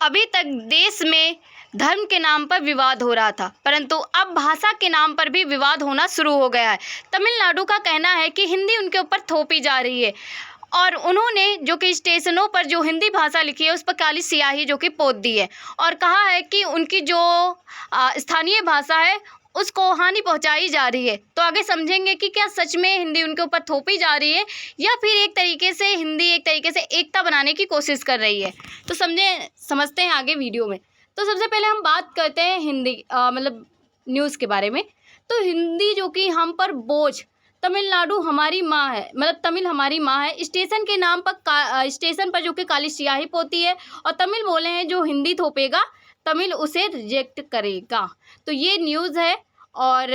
अभी तक देश में धर्म के नाम पर विवाद हो रहा था, परंतु अब भाषा के नाम पर भी विवाद होना शुरू हो गया है। तमिलनाडु का कहना है कि हिंदी उनके ऊपर थोपी जा रही है और उन्होंने जो कि स्टेशनों पर जो हिंदी भाषा लिखी है उस पर काली स्याही जो कि पोत दी है और कहा है कि उनकी जो स्थानीय भाषा है उसको हानि पहुंचाई जा रही है। तो आगे समझेंगे कि क्या सच में हिंदी उनके ऊपर थोपी जा रही है या फिर एक तरीके से हिंदी एक तरीके से एकता बनाने की कोशिश कर रही है। तो समझते हैं आगे वीडियो में। तो सबसे पहले हम बात करते हैं हिंदी मतलब न्यूज़ के बारे में। तो हिंदी जो कि हम पर बोझ, तमिलनाडु हमारी माँ है, मतलब तमिल हमारी माँ है। स्टेशन के नाम पर स्टेशन पर जो कि काली स्याही पोती है और तमिल बोले हैं जो हिंदी थोपेगा तमिल उसे रिजेक्ट करेगा। तो ये न्यूज़ है और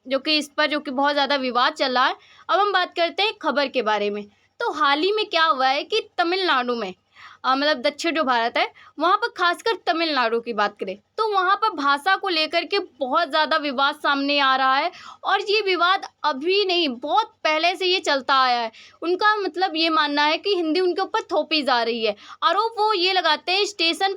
जो कि इस पर जो कि बहुत ज़्यादा विवाद चल रहा है। अब हम बात करते हैं खबर के बारे में। तो हाल ही में क्या हुआ है कि तमिलनाडु में मतलब दक्षिण जो भारत है वहाँ पर खासकर तमिलनाडु की बात करें तो वहाँ पर भाषा को लेकर के बहुत ज़्यादा विवाद सामने आ रहा है और ये विवाद अभी नहीं बहुत पहले से ये चलता आया है। उनका मतलब ये मानना है कि हिंदी उनके ऊपर थोपी जा रही है। आरोप वो ये लगाते हैं स्टेशन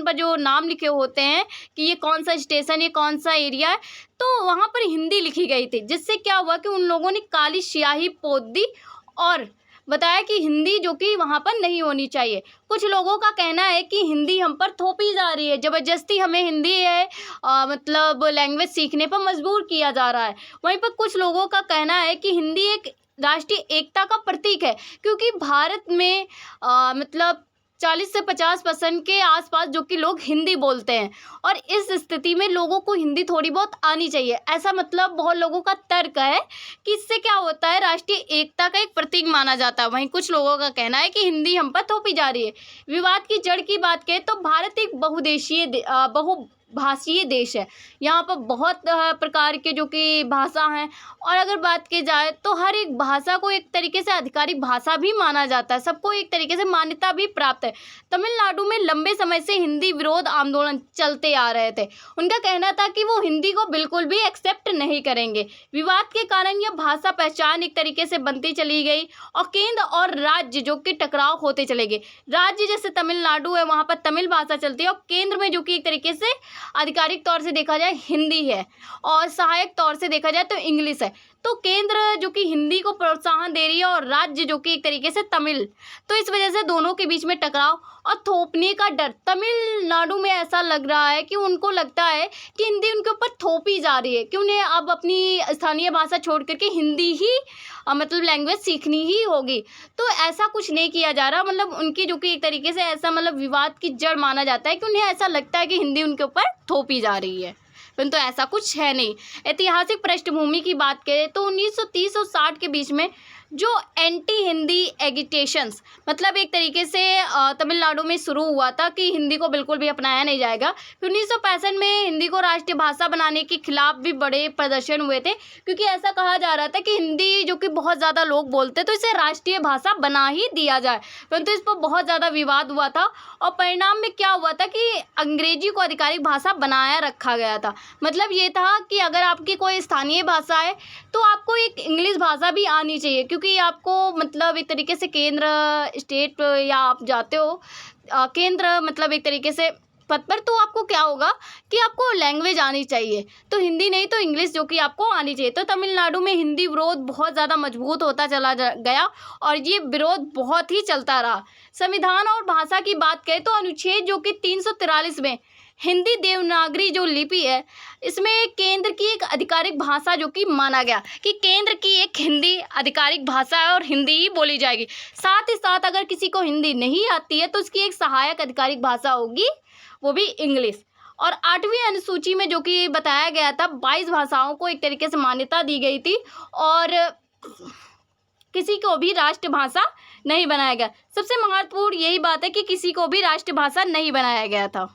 पर जो नाम लिखे होते हैं कि ये कौन सा स्टेशन, ये कौन सा एरिया है, तो वहाँ पर हिंदी लिखी गई थी, जिससे क्या हुआ कि उन लोगों ने काली स्याही पोत दी और बताया कि हिंदी जो कि वहाँ पर नहीं होनी चाहिए। कुछ लोगों का कहना है कि हिंदी हम पर थोपी जा रही है, ज़बरदस्ती हमें हिंदी मतलब लैंग्वेज सीखने पर मजबूर किया जा रहा है। वहीं पर कुछ लोगों का कहना है कि हिंदी एक राष्ट्रीय एकता का प्रतीक है, क्योंकि भारत में मतलब 40 से 50% के आसपास जो कि लोग हिंदी बोलते हैं और इस स्थिति में लोगों को हिंदी थोड़ी बहुत आनी चाहिए। ऐसा मतलब बहुत लोगों का तर्क है कि इससे क्या होता है, राष्ट्रीय एकता का एक प्रतीक माना जाता है। वहीं कुछ लोगों का कहना है कि हिंदी हम पर थोपी जा रही है। विवाद की जड़ की बात करें तो भारत एक बहुभाषीय देश है। यहाँ पर बहुत प्रकार के जो कि भाषा हैं और अगर बात की जाए तो हर एक भाषा को एक तरीके से आधिकारिक भाषा भी माना जाता है, सबको एक तरीके से मान्यता भी प्राप्त है। तमिलनाडु में लंबे समय से हिंदी विरोध आंदोलन चलते आ रहे थे। उनका कहना था कि वो हिंदी को बिल्कुल भी एक्सेप्ट नहीं करेंगे। विवाद के कारण यह भाषा पहचान एक तरीके से बनती चली गई और केंद्र और राज्य जो कि टकराव होते चले गए। राज्य जैसे तमिलनाडु है वहाँ पर तमिल भाषा चलती है और केंद्र में जो कि एक तरीके से आधिकारिक तौर से देखा जाए हिंदी है और सहायक तौर से देखा जाए तो इंग्लिश है। तो केंद्र जो कि हिंदी को प्रोत्साहन दे रही है और राज्य जो कि एक तरीके से तमिल, तो इस वजह से दोनों के बीच में टकराव और थोपने का डर। तमिलनाडु में ऐसा लग रहा है कि उनको लगता है कि हिंदी उनके ऊपर थोपी जा रही है, कि उन्हें अब अपनी स्थानीय भाषा छोड़ करके हिंदी ही मतलब लैंग्वेज सीखनी ही होगी। तो ऐसा कुछ नहीं किया जा रहा, मतलब उनकी जो कि एक तरीके से ऐसा मतलब विवाद की जड़ माना जाता है कि उन्हें ऐसा लगता है कि हिंदी उनके ऊपर थोपी जा रही है, परंतु ऐसा कुछ है नहीं। ऐतिहासिक पृष्ठभूमि की बात करें तो 1930 और 60 के बीच में जो एंटी हिंदी एगिटेशंस मतलब एक तरीके से तमिलनाडु में शुरू हुआ था कि हिंदी को बिल्कुल भी अपनाया नहीं जाएगा। फिर 1965 में हिंदी को राष्ट्रीय भाषा बनाने के खिलाफ भी बड़े प्रदर्शन हुए थे, क्योंकि ऐसा कहा जा रहा था कि हिंदी जो कि बहुत ज़्यादा लोग बोलते तो इसे राष्ट्रीय भाषा बना ही दिया जाए, परंतु इस पर बहुत ज़्यादा विवाद हुआ था और परिणाम में क्या हुआ था कि अंग्रेजी को आधिकारिक भाषा बनाया रखा गया था। मतलब ये था कि अगर आपकी कोई स्थानीय भाषा है तो आपको एक इंग्लिश भाषा भी आनी चाहिए, क्योंकि आपको मतलब एक तरीके से केंद्र स्टेट या आप जाते हो केंद्र मतलब एक तरीके से पद पर, तो आपको क्या होगा कि आपको लैंग्वेज आनी चाहिए, तो हिंदी नहीं तो इंग्लिश जो कि आपको आनी चाहिए। तो तमिलनाडु में हिंदी विरोध बहुत ज़्यादा मजबूत होता चला गया और ये विरोध बहुत ही चलता रहा। संविधान और भाषा की बात करें तो अनुच्छेद जो कि 343 में हिंदी देवनागरी जो लिपि है इसमें केंद्र की एक आधिकारिक भाषा जो कि माना गया कि केंद्र की एक हिंदी आधिकारिक भाषा है और हिंदी ही बोली जाएगी। साथ ही साथ अगर किसी को हिंदी नहीं आती है तो उसकी एक सहायक आधिकारिक भाषा होगी, वो भी इंग्लिश। और 8वीं अनुसूची में जो कि बताया गया था 22 भाषाओं को एक तरीके से मान्यता दी गई थी और किसी को भी राष्ट्रभाषा नहीं बनाया गया। सबसे महत्वपूर्ण यही बात है कि किसी को भी राष्ट्रभाषा नहीं बनाया गया था।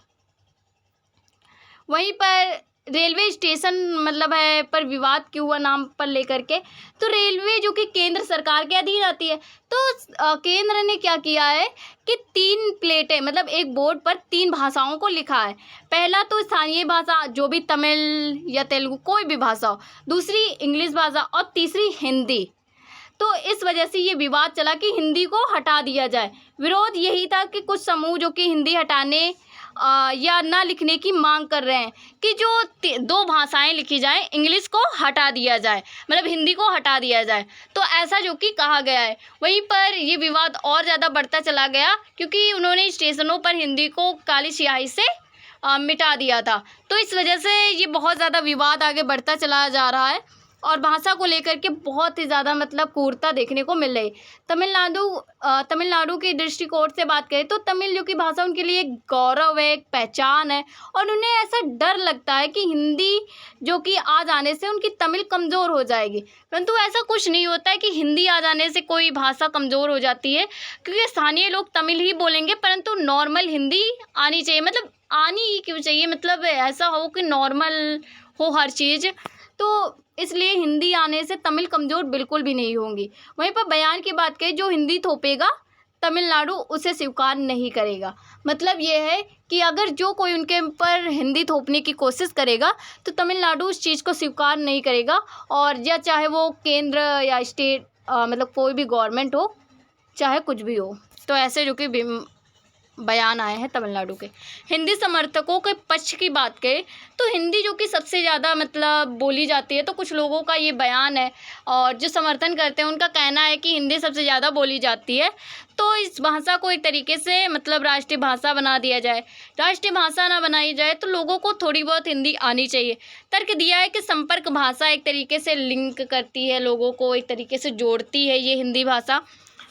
वहीं पर रेलवे स्टेशन मतलब है पर विवाद क्यों हुआ नाम पर लेकर के, तो रेलवे जो कि केंद्र सरकार के अधीन आती है, तो केंद्र ने क्या किया है कि 3 प्लेटें मतलब एक बोर्ड पर 3 भाषाओं को लिखा है। पहला तो स्थानीय भाषा जो भी तमिल या तेलुगु कोई भी भाषा हो, दूसरी इंग्लिश भाषा और तीसरी हिंदी। तो इस वजह से ये विवाद चला कि हिंदी को हटा दिया जाए। विरोध यही था कि कुछ समूह जो कि हिंदी हटाने या ना लिखने की मांग कर रहे हैं कि जो दो भाषाएं लिखी जाएं, इंग्लिश को हटा दिया जाए, मतलब हिंदी को हटा दिया जाए। तो ऐसा जो कि कहा गया है। वहीं पर ये विवाद और ज़्यादा बढ़ता चला गया क्योंकि उन्होंने स्टेशनों पर हिंदी को काली स्याही से मिटा दिया था। तो इस वजह से ये बहुत ज़्यादा विवाद आगे बढ़ता चला जा रहा है और भाषा को लेकर के बहुत ही ज़्यादा मतलब क्रूरता देखने को मिल रही। तमिलनाडु के दृष्टिकोण से बात करें तो तमिल जो कि भाषा उनके लिए एक गौरव है, एक पहचान है और उन्हें ऐसा डर लगता है कि हिंदी जो कि आ जाने से उनकी तमिल कमज़ोर हो जाएगी। परंतु ऐसा कुछ नहीं होता है कि हिंदी आ जाने से कोई भाषा कमज़ोर हो जाती है, क्योंकि स्थानीय लोग तमिल ही बोलेंगे, परंतु नॉर्मल हिंदी आनी चाहिए। मतलब आनी ही क्यों चाहिए, मतलब ऐसा हो कि नॉर्मल हो हर चीज़। तो इसलिए हिंदी आने से तमिल कमज़ोर बिल्कुल भी नहीं होंगी। वहीं पर बयान की बात करें, जो हिंदी थोपेगा तमिलनाडु उसे स्वीकार नहीं करेगा। मतलब ये है कि अगर जो कोई उनके ऊपर हिंदी थोपने की कोशिश करेगा तो तमिलनाडु उस चीज़ को स्वीकार नहीं करेगा, और या चाहे वो केंद्र या स्टेट मतलब कोई भी गवर्नमेंट हो, चाहे कुछ भी हो। तो ऐसे जो कि बयान आए हैं तमिलनाडु के। हिंदी समर्थकों के पक्ष की बात करें तो हिंदी जो कि सबसे ज़्यादा मतलब बोली जाती है, तो कुछ लोगों का ये बयान है और जो समर्थन करते हैं उनका कहना है कि हिंदी सबसे ज़्यादा बोली जाती है, तो इस भाषा को एक तरीके से मतलब राष्ट्रीय भाषा बना दिया जाए। राष्ट्रीय भाषा ना बनाई जाए तो लोगों को थोड़ी बहुत हिंदी आनी चाहिए। तर्क दिया है कि संपर्क भाषा एक तरीके से लिंक करती है, लोगों को एक तरीके से जोड़ती है ये हिंदी भाषा।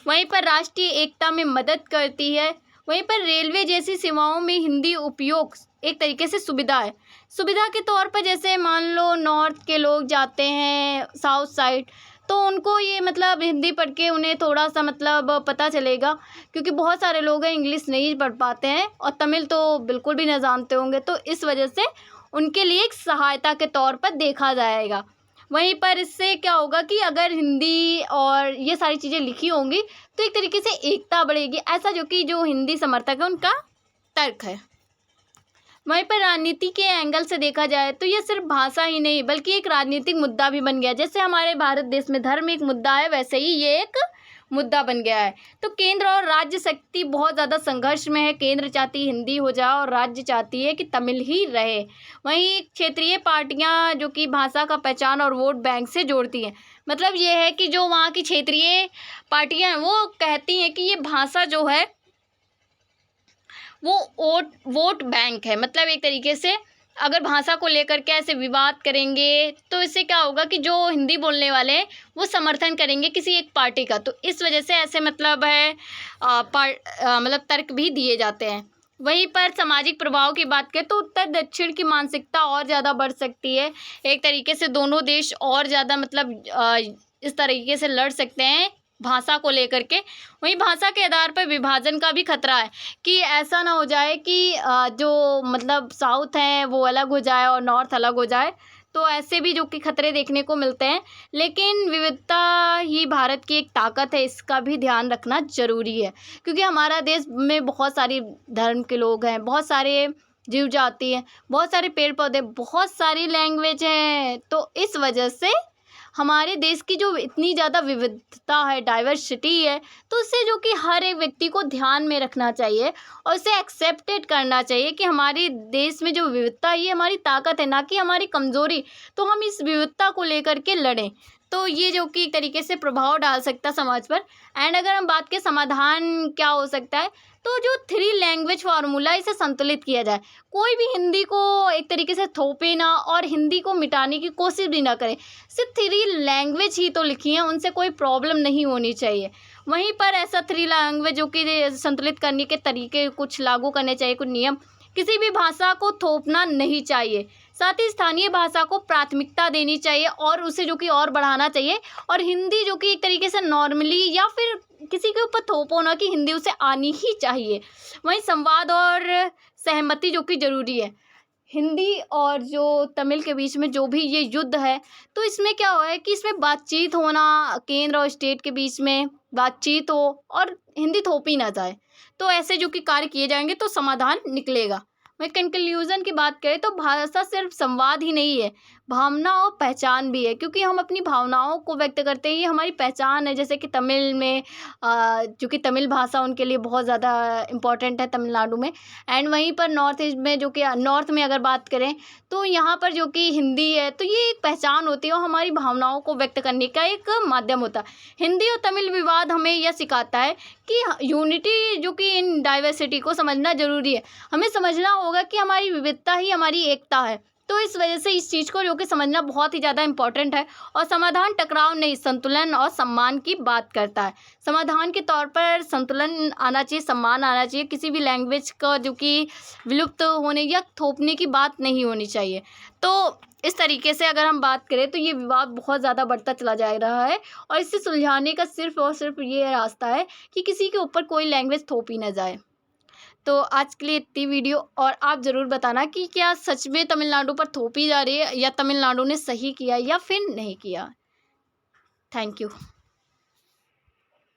वहीं पर राष्ट्रीय एकता में मदद करती है। वहीं पर रेलवे जैसी सेवाओं में हिंदी उपयोग एक तरीके से सुविधा है। सुविधा के तौर पर जैसे मान लो नॉर्थ के लोग जाते हैं साउथ साइड, तो उनको ये मतलब हिंदी पढ़ के उन्हें थोड़ा सा मतलब पता चलेगा, क्योंकि बहुत सारे लोग हैं इंग्लिश नहीं पढ़ पाते हैं और तमिल तो बिल्कुल भी नहीं जानते होंगे, तो इस वजह से उनके लिए एक सहायता के तौर पर देखा जाएगा। वहीं पर इससे क्या होगा कि अगर हिंदी और ये सारी चीज़ें लिखी होंगी तो एक तरीके से एकता बढ़ेगी, ऐसा जो कि जो हिंदी समर्थक है उनका तर्क है। वहीं पर राजनीति के एंगल से देखा जाए तो ये सिर्फ भाषा ही नहीं बल्कि एक राजनीतिक मुद्दा भी बन गया। जैसे हमारे भारत देश में धर्म एक मुद्दा है, वैसे ही ये एक मुद्दा बन गया है। तो केंद्र और राज्य शक्ति बहुत ज़्यादा संघर्ष में है। केंद्र चाहती हिंदी हो जाए और राज्य चाहती है कि तमिल ही रहे। वहीं क्षेत्रीय पार्टियां जो कि भाषा का पहचान और वोट बैंक से जोड़ती हैं। मतलब ये है कि जो वहाँ की क्षेत्रीय पार्टियां हैं वो कहती हैं कि ये भाषा जो है वो वोट बैंक है। मतलब एक तरीके से अगर भाषा को लेकर के ऐसे विवाद करेंगे तो इससे क्या होगा कि जो हिंदी बोलने वाले हैं वो समर्थन करेंगे किसी एक पार्टी का, तो इस वजह से ऐसे मतलब है मतलब तर्क भी दिए जाते हैं। वहीं पर सामाजिक प्रभाव की बात करें तो उत्तर दक्षिण की मानसिकता और ज़्यादा बढ़ सकती है। एक तरीके से दोनों देश और ज़्यादा मतलब इस तरीके से लड़ सकते हैं भाषा को लेकर के। वहीं भाषा के आधार पर विभाजन का भी खतरा है कि ऐसा ना हो जाए कि जो मतलब साउथ है वो अलग हो जाए और नॉर्थ अलग हो जाए, तो ऐसे भी जो कि खतरे देखने को मिलते हैं। लेकिन विविधता ही भारत की एक ताकत है, इसका भी ध्यान रखना ज़रूरी है, क्योंकि हमारा देश में बहुत सारी धर्म के लोग हैं, बहुत सारे जीव जाति हैं, बहुत सारे पेड़ पौधे, बहुत सारी लैंग्वेज हैं। तो इस वजह से हमारे देश की जो इतनी ज़्यादा विविधता है, डाइवर्सिटी है, तो उससे जो कि हर एक व्यक्ति को ध्यान में रखना चाहिए और उसे एक्सेप्टेड करना चाहिए कि हमारे देश में जो विविधता है ये हमारी ताकत है, ना कि हमारी कमज़ोरी। तो हम इस विविधता को लेकर के लड़ें, तो ये जो कि एक तरीके से प्रभाव डाल सकता है समाज पर। एंड अगर हम बात के समाधान क्या हो सकता है, तो जो 3 लैंग्वेज फार्मूला इसे संतुलित किया जाए। कोई भी हिंदी को एक तरीके से थोपे ना और हिंदी को मिटाने की कोशिश भी ना करे। सिर्फ 3 लैंग्वेज ही तो लिखी हैं, उनसे कोई प्रॉब्लम नहीं होनी चाहिए। वहीं पर ऐसा 3 लैंग्वेज जो कि संतुलित करने के तरीके कुछ लागू करने चाहिए, कुछ नियम। किसी भी भाषा को थोपना नहीं चाहिए, साथ ही स्थानीय भाषा को प्राथमिकता देनी चाहिए और उसे जो कि और बढ़ाना चाहिए। और हिंदी जो कि एक तरीके से नॉर्मली या फिर किसी के ऊपर थोपो ना कि हिंदी उसे आनी ही चाहिए। वहीं संवाद और सहमति जो कि ज़रूरी है। हिंदी और जो तमिल के बीच में जो भी ये युद्ध है, तो इसमें क्या हुआ है कि इसमें बातचीत होना, केंद्र और स्टेट के बीच में बातचीत हो और हिंदी थोपी ना जाए, तो ऐसे जो कि कार्य किए जाएंगे तो समाधान निकलेगा। मैं कंक्लूज़न की बात करें तो भाषा सिर्फ संवाद ही नहीं है, भावना और पहचान भी है, क्योंकि हम अपनी भावनाओं को व्यक्त करते हैं, ये हमारी पहचान है। जैसे कि तमिल में चूँकि तमिल भाषा उनके लिए बहुत ज़्यादा इम्पोर्टेंट है तमिलनाडु में। एंड वहीं पर नॉर्थ ईस्ट में, जो कि नॉर्थ में अगर बात करें तो यहाँ पर जो कि हिंदी है, तो ये एक पहचान होती है और हमारी भावनाओं को व्यक्त करने का एक माध्यम होता है। हिंदी और तमिल विवाद हमें यह सिखाता है कि यूनिटी, जो कि इन डाइवर्सिटी को समझना ज़रूरी है। हमें समझना होगा कि हमारी विविधता ही हमारी एकता है। तो इस वजह से इस चीज़ को जो कि समझना बहुत ही ज़्यादा इम्पोर्टेंट है। और समाधान टकराव नहीं, संतुलन और सम्मान की बात करता है। समाधान के तौर पर संतुलन आना चाहिए, सम्मान आना चाहिए। किसी भी लैंग्वेज का जो कि विलुप्त होने या थोपने की बात नहीं होनी चाहिए। तो इस तरीके से अगर हम बात करें तो ये विवाद बहुत ज़्यादा बढ़ता चला जा रहा है और इसे सुलझाने का सिर्फ़ और सिर्फ़ ये रास्ता है कि किसी के ऊपर कोई लैंग्वेज थोपी ना जाए। तो आज के लिए इतनी वीडियो, और आप ज़रूर बताना कि क्या सच में तमिलनाडु पर थोपी जा रही है या तमिलनाडु ने सही किया या फिर नहीं किया। Thank you.